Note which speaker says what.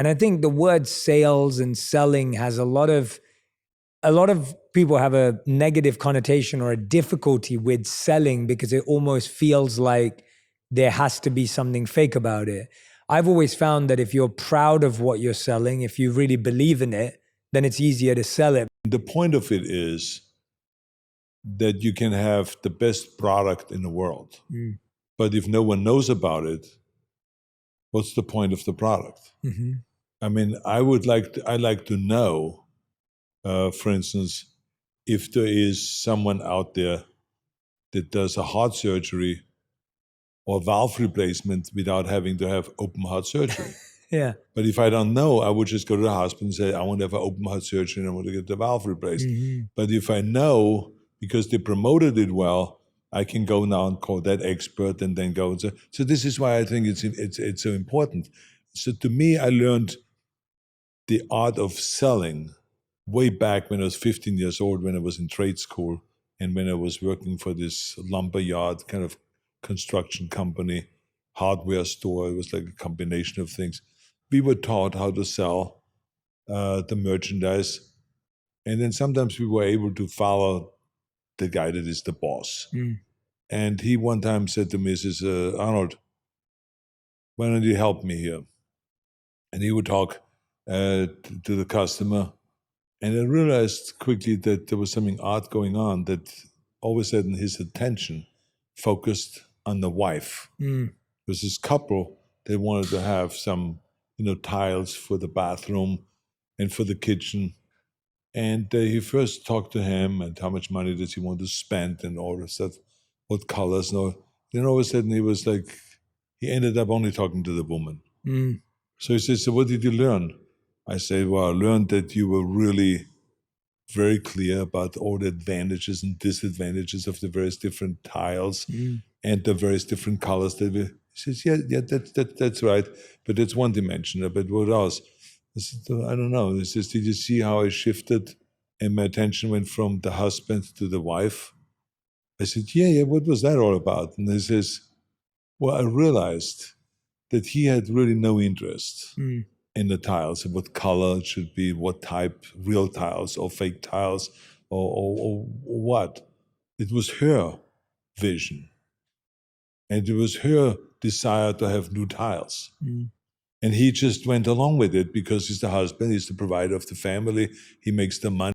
Speaker 1: And I think the word sales and selling has a lot of people have a negative connotation or a difficulty with selling because it almost feels like there has to be something fake about it. I've always found that if you're proud of what you're selling, if you really believe in it, then it's easier to sell it.
Speaker 2: The point of it is that you can have the best product in the world. But if no one knows about it, what's the point of the product?
Speaker 1: Mm-hmm.
Speaker 2: I mean, I'd like to know, for instance, if there is someone out there that does a heart surgery or valve replacement without having to have open heart surgery.
Speaker 1: Yeah.
Speaker 2: But if I don't know, I would just go to the hospital and say, I want to have an open heart surgery and I want to get the valve replaced.
Speaker 1: Mm-hmm.
Speaker 2: But if I know, because they promoted it well, I can go now and call that expert and then go. So this is why I think it's so important. So to me, I learned the art of selling way back when I was 15 years old, when I was in trade school and when I was working for this lumberyard kind of construction company, hardware store. It was like a combination of things. We were taught how to sell the merchandise. And then sometimes we were able to follow the guy that is the boss. And he one time said to me, he says, Arnold, why don't you help me here? And he would talk to the customer. And I realized quickly that there was something odd going on, that all of a sudden his attention focused on the wife. There was this couple, they wanted to have some, tiles for the bathroom and for the kitchen. And he first talked to him and how much money does he want to spend and all this stuff, what colors and all. Then all of a sudden he was like, he ended up only talking to the woman. So he says, so what did you learn? I said, well, I learned that you were really very clear about all the advantages and disadvantages of the various different tiles and the various different colors. He says, yeah, that's right. But that's one dimension. But what else? I said, I don't know. He says, did you see how I shifted and my attention went from the husband to the wife? I said, yeah, what was that all about? And he says, well, I realized that he had really no interest in the tiles, and what color it should be, what type, real tiles or fake tiles, or what. It was her vision. And it was her desire to have new tiles. And he just went along with it because he's the husband, he's the provider of the family, he makes the money.